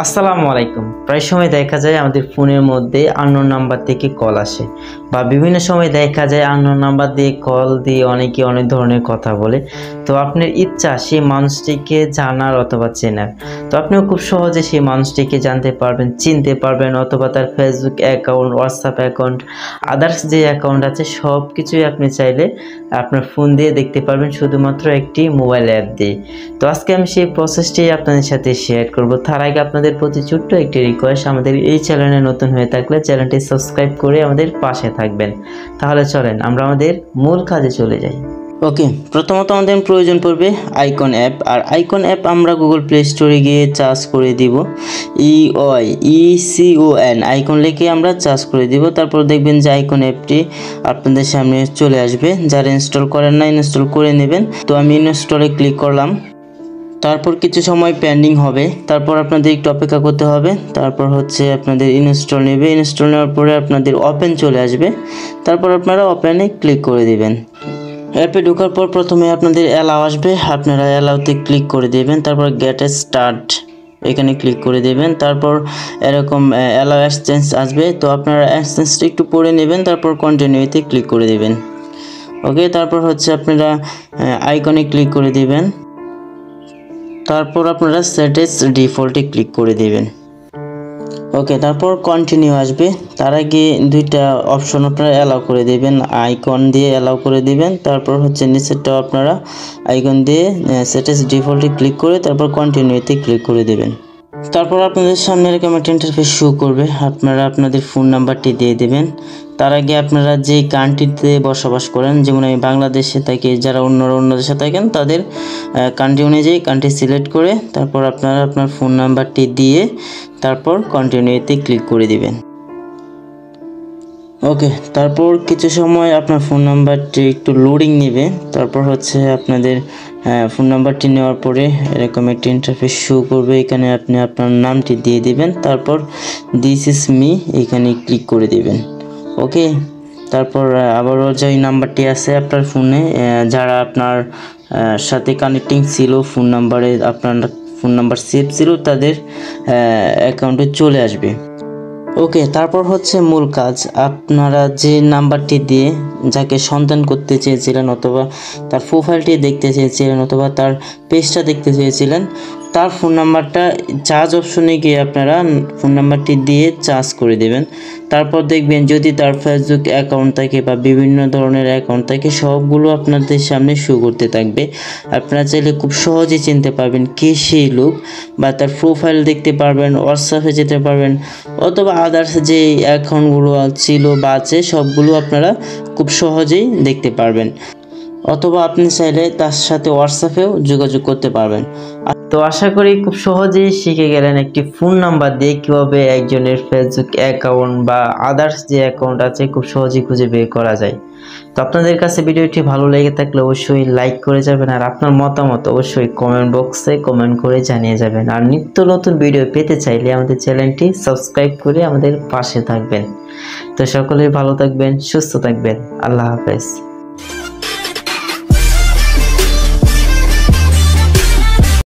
আসসালামু আলাইকুম। প্রায় সময় দেখা যায় আমাদের ফোনের মধ্যে আননোন নাম্বার থেকে কল আসে বা বিভিন্ন সময় দেখা যায় আননোন নাম্বার দিয়ে কল দিয়ে অনেকে অনেক ধরনের কথা বলে। তো আপনার ইচ্ছা সেই মানুষটিকে জানার অথবা চেনার, তো আপনিও খুব সহজে সেই মানুষটিকে জানতে পারবেন, চিনতে পারবেন, অথবা তার Facebook account, WhatsApp account, others যে অ্যাকাউন্ট আছে সব কিছুই আপনি চাইলে আপনার ফোন দিয়ে দেখতে পারবেন শুধুমাত্র একটি মোবাইল অ্যাপ দিয়ে। তো আজকে আমি সেই প্রসেসটি আপনাদের সাথে শেয়ার করব। তার আগে আপনাদের প্রতি ছোট্ট একটি রিকোয়েস্ট, আমাদের এই চ্যানেলে নতুন হয়ে থাকলে চ্যানেলটি সাবস্ক্রাইব করে আমাদের পাশে থাকবেন। তাহলে চলেন আমরা আমাদের মূল কাজে চলে যাই। ওকে, প্রথমত আমাদের প্রয়োজন পড়বে আইকন অ্যাপ। আর আইকন অ্যাপ আমরা গুগল প্লে স্টোরে গিয়ে চার্জ করে দিব EYCON আইকন লিখে আমরা চার্জ করে দিব। তারপর দেখবেন যে আইকন অ্যাপটি আপনাদের সামনে চলে আসবে। যারা ইনস্টল করেন না ইনস্টল করে নেবেন। তো আমি ইনস্টলে ক্লিক করলাম। তারপর কিছু সময় পেন্ডিং হবে, তারপর আপনাদের একটু অপেক্ষা করতে হবে। তারপর হচ্ছে আপনাদের ইনস্টল নেবে, ইনস্টল নেওয়ার পরে আপনাদের ওপেন চলে আসবে। তারপর আপনারা ওপেনে ক্লিক করে দিবেন। অ্যাপে ঢোকার পর প্রথমে আপনাদের অ্যালাউ আসবে, আপনারা অ্যালাউতে ক্লিক করে দেবেন। তারপর গেট স্টার্ট এখানে ক্লিক করে দেবেন। তারপর এরকম অ্যালাউ এক্সচেঞ্জ আসবে, তো আপনারা এক্সচেঞ্জটা একটু পড়ে নেবেন। তারপর কন্টিনিউতে ক্লিক করে দেবেন। ওকে, তারপর হচ্ছে আপনারা আইকনে ক্লিক করে দিবেন। তারপর আপনারা সেটিংস ডিফল্টে ক্লিক করে দেবেন। ওকে, তারপর কন্টিনিউ আসবে। তার আগে দুইটা অপশন আপনারা অ্যালাউ করে দেবেন, আইকন দিয়ে অ্যালাউ করে দিবেন। তারপর হচ্ছে নিচেরটা আপনারা আইকন দিয়ে সেটিংস ডিফল্টে ক্লিক করে তারপর কন্টিনিউতে ক্লিক করে দেবেন। তারপর আপনাদের সামনে এরকম একটা ইন্টারফেস শো করবে, আপনারা আপনাদের ফোন নাম্বারটি দিয়ে দেবেন। তার আগে আপনারা যেই কান্ট্রিতে বসবাস করেন, যেমন আমি বাংলাদেশে থাকি, যারা অন্য দেশে থাকেন তাদের কান্ট্রি অনুযায়ী কান্ট্রি সিলেক্ট করে তারপর আপনারা আপনার ফোন নাম্বারটি দিয়ে তারপর কন্টিনিউতে ক্লিক করে দিবেন। ওকে, তারপর কিছু সময় আপনার ফোন নাম্বারটি একটু লোডিং নেবে। তারপর হচ্ছে আপনাদের ফোন নাম্বারটি নেওয়ার পরে এরকম একটি ইন্টারফেস শো করবে, এখানে আপনি আপনার নামটি দিয়ে দিবেন। তারপর দিস ইজ মি এখানে ক্লিক করে দিবেন। ওকে, তারপর আবারও যে নাম্বারটি আছে আপনার ফোনে, যারা আপনার সাথে কানেক্টিং ছিল ফোন নাম্বারে, আপনার ফোন নাম্বার সেভ ছিল তাদের অ্যাকাউন্টে চলে আসবে। ওকে, তারপর হচ্ছে মূল কাজ, আপনারা যে নাম্বারটি দিয়ে যাকে সন্ধান করতে চেয়েছিলেন অথবা তার প্রোফাইলটি দেখতে চেয়েছিলেন অথবা তার পেজটা দেখতে চেয়েছিলেন, তার ফোন নাম্বারটা চার্জ অপশনে গিয়ে আপনারা ফোন নাম্বারটি দিয়ে চার্জ করে দেবেন। তারপর দেখবেন যদি তার ফেসবুক অ্যাকাউন্ট থাকে বা বিভিন্ন ধরনের অ্যাকাউন্ট থাকে সবগুলো আপনাদের সামনে শো করতে থাকবে। আপনারা চাইলে খুব সহজেই চিনতে পারবেন কে সেই লোক, বা তার প্রোফাইল দেখতে পারবেন, হোয়াটসঅ্যাপে যেতে পারবেন, অথবা আদার্স যে অ্যাকাউন্টগুলো ছিল বা আছে সবগুলো আপনারা খুব সহজেই দেখতে পারবেন। অথবা আপনি চাইলে তার সাথে হোয়াটসঅ্যাপেও যোগাযোগ করতে পারবেন। তো আশা করি খুব সহজেই শিখে গেলেন একটি ফোন নাম্বার দিয়ে কীভাবে একজনের ফেসবুক অ্যাকাউন্ট বা আদার্স যে অ্যাকাউন্ট আছে খুব সহজেই খুঁজে বের করা যায়। তো আপনাদের কাছে ভিডিওটি ভালো লেগে থাকলে অবশ্যই লাইক করে যাবেন, আর আপনার মতামত অবশ্যই কমেন্ট বক্সে কমেন্ট করে জানিয়ে যাবেন। আর নিত্য নতুন ভিডিও পেতে চাইলে আমাদের চ্যানেলটি সাবস্ক্রাইব করে আমাদের পাশে থাকবেন। তো সকলেই ভালো থাকবেন, সুস্থ থাকবেন। আল্লাহ হাফেজ।